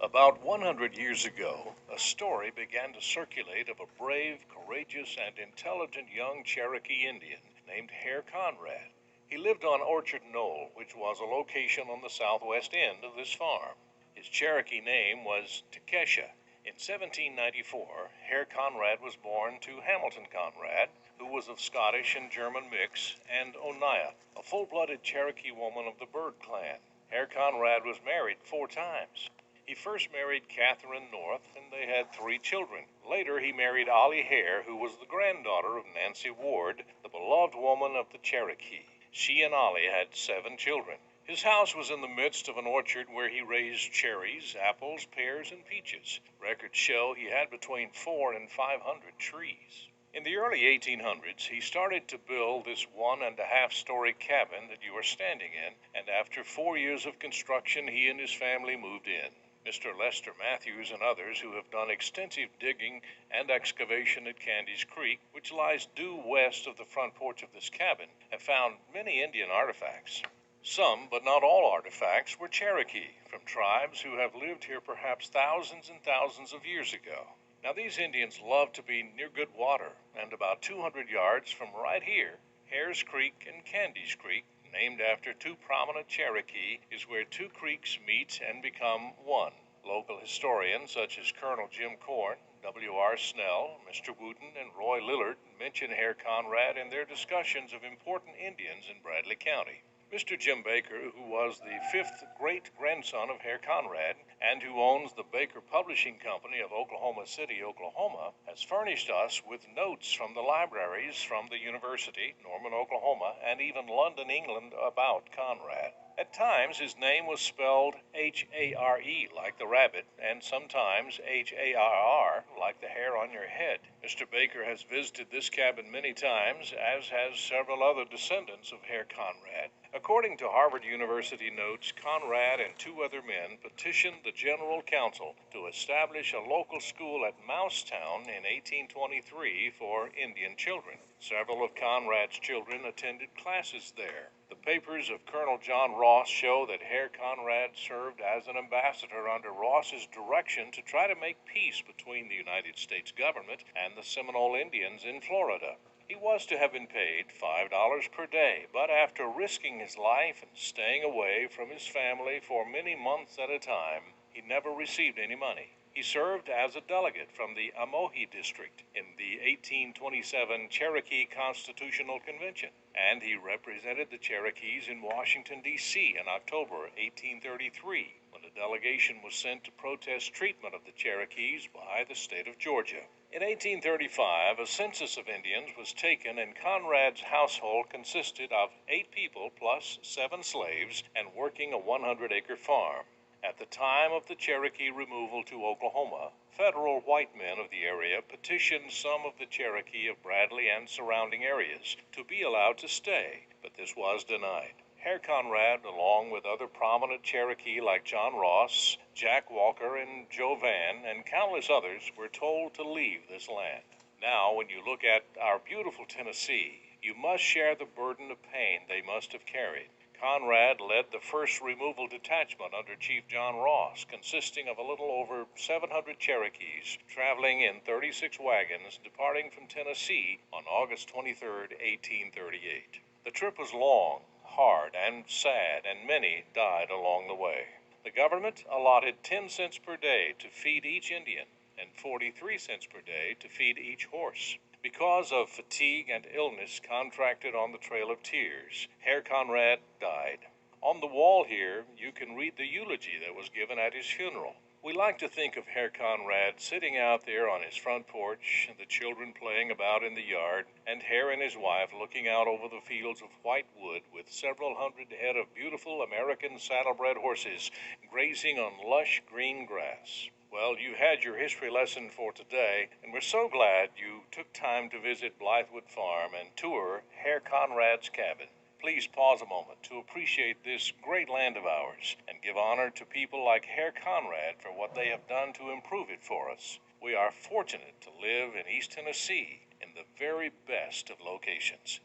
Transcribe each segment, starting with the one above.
About 100 years ago, a story began to circulate of a brave, courageous, and intelligent young Cherokee Indian named Hare Conrad. He lived on Orchard Knoll, which was a location on the southwest end of this farm. His Cherokee name was Takesha. In 1794, Hare Conrad was born to Hamilton Conrad, who was of Scottish and German mix, and Oniah, a full-blooded Cherokee woman of the Bird clan. Hare Conrad was married 4 times. He first married Catherine North, and they had 3 children. Later, he married Ollie Hare, who was the granddaughter of Nancy Ward, the beloved woman of the Cherokee. She and Ollie had 7 children. His house was in the midst of an orchard where he raised cherries, apples, pears, and peaches. Records show he had between 400 and 500 trees. In the early 1800s, he started to build this 1.5-story cabin that you are standing in, and after 4 years of construction, he and his family moved in. Mr. Lester Matthews and others who have done extensive digging and excavation at Candy's Creek, which lies due west of the front porch of this cabin, have found many Indian artifacts. Some, but not all artifacts, were Cherokee, from tribes who have lived here perhaps thousands and thousands of years ago. Now these Indians love to be near good water, and about 200 yards from right here, Hare's Creek and Candy's Creek, named after 2 prominent Cherokee, is where 2 creeks meet and become one. Local historians such as Colonel Jim Corn, W.R. Snell, Mr. Wooten, and Roy Lillard mention Hare Conrad in their discussions of important Indians in Bradley County. Mr. Jim Baker, who was the 5th great-grandson of Hare Conrad and who owns the Baker Publishing Company of Oklahoma City, Oklahoma, has furnished us with notes from the libraries from the university, Norman, Oklahoma, and even London, England, about Conrad. At times, his name was spelled H-A-R-E, like the rabbit, and sometimes H-A-R-R, like the hair on your head. Mr. Baker has visited this cabin many times, as has several other descendants of Hare Conrad. According to Harvard University notes, Conrad and 2 other men petitioned the General Council to establish a local school at Mousetown in 1823 for Indian children. Several of Conrad's children attended classes there. The papers of Colonel John Ross show that Hare Conrad served as an ambassador under Ross's direction to try to make peace between the United States government and the Seminole Indians in Florida. He was to have been paid $5 per day, but after risking his life and staying away from his family for many months at a time, he never received any money. He served as a delegate from the Amohi district in the 1827 Cherokee Constitutional Convention, and he represented the Cherokees in Washington, D.C. in October 1833, when a delegation was sent to protest treatment of the Cherokees by the state of Georgia. In 1835, a census of Indians was taken, and Conrad's household consisted of 8 people plus 7 slaves and working a 100-acre farm. At the time of the Cherokee removal to Oklahoma, federal white men of the area petitioned some of the Cherokee of Bradley and surrounding areas to be allowed to stay, but this was denied. Hare Conrad, along with other prominent Cherokee like John Ross, Jack Walker, and Joe Vann, and countless others, were told to leave this land. Now, when you look at our beautiful Tennessee, you must share the burden of pain they must have carried. Conrad led the first removal detachment under Chief John Ross, consisting of a little over 700 Cherokees, traveling in 36 wagons, departing from Tennessee on August 23, 1838. The trip was long, hard, and sad, and many died along the way. The government allotted 10 cents per day to feed each Indian, and 43 cents per day to feed each horse. Because of fatigue and illness contracted on the Trail of Tears, Hare Conrad died. On the wall here, you can read the eulogy that was given at his funeral. We like to think of Hare Conrad sitting out there on his front porch, the children playing about in the yard, and Hare and his wife looking out over the fields of white wood with several hundred head of beautiful American Saddlebred horses grazing on lush green grass. Well, you had your history lesson for today, and we're so glad you took time to visit Blythewood Farm and tour Hare Conrad's cabin. Please pause a moment to appreciate this great land of ours and give honor to people like Hare Conrad for what they have done to improve it for us. We are fortunate to live in East Tennessee in the very best of locations.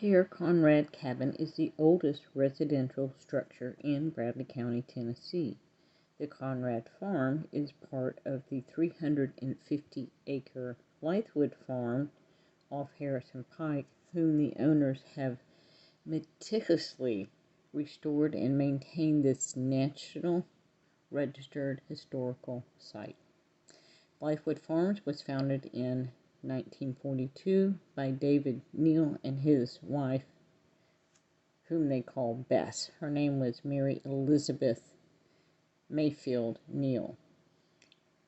Hare Conrad Cabin is the oldest residential structure in Bradley County, Tennessee. The Conrad Farm is part of the 350-acre Blythewood Farm off Harrison Pike, whom the owners have meticulously restored and maintained this National Registered Historical Site. Blythewood Farms was founded in 1942 by David Neal and his wife, whom they call Bess. Her name was Mary Elizabeth Mayfield Neal.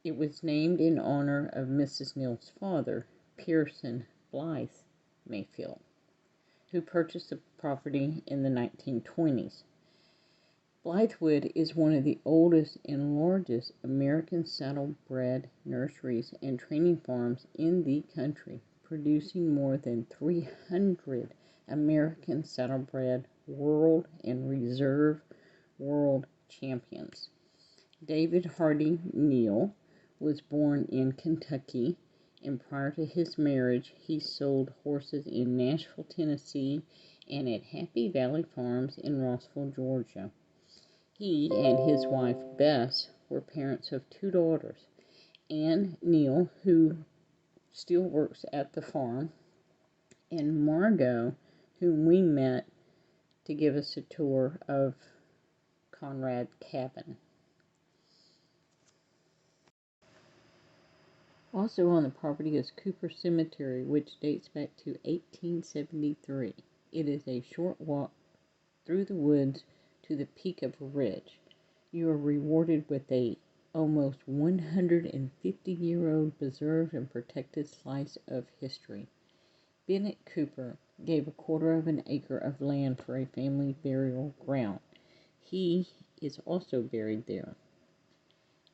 It was named in honor of Mrs. Neal's father, Pearson Blythe Mayfield, who purchased the property in the 1920s. Blythewood is one of the oldest and largest American saddlebred nurseries and training farms in the country, producing more than 300 American saddlebred world and reserve world champions. David Hardy Neal was born in Kentucky, and prior to his marriage, he sold horses in Nashville, Tennessee, and at Happy Valley Farms in Rossville, Georgia. He and his wife, Bess, were parents of 2 daughters, Ann Neal, who still works at the farm, and Margot, whom we met to give us a tour of Conrad Cabin. Also on the property is Cooper Cemetery, which dates back to 1873. It is a short walk through the woods to the peak of a ridge. You are rewarded with a almost 150-year-old preserved and protected slice of history. Bennett Cooper gave a quarter of an acre of land for a family burial ground. He is also buried there.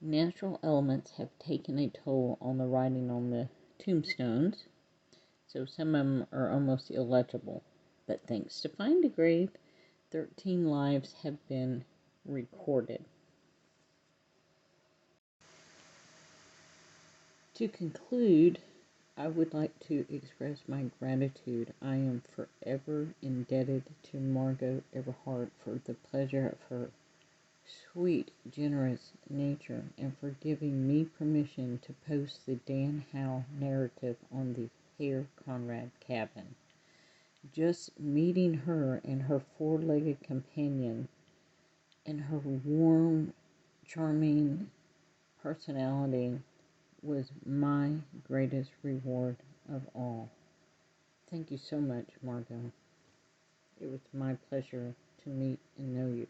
Natural elements have taken a toll on the writing on the tombstones, so some of them are almost illegible. But thanks to Find a Grave, 13 lives have been recorded. To conclude, I would like to express my gratitude. I am forever indebted to Margot Everhart for the pleasure of her sweet, generous nature and for giving me permission to post the Dan Howe narrative on the Hare Conrad Cabin. Just meeting her and her 4-legged companion and her warm, charming personality was my greatest reward of all. Thank you so much, Margot. It was my pleasure to meet and know you.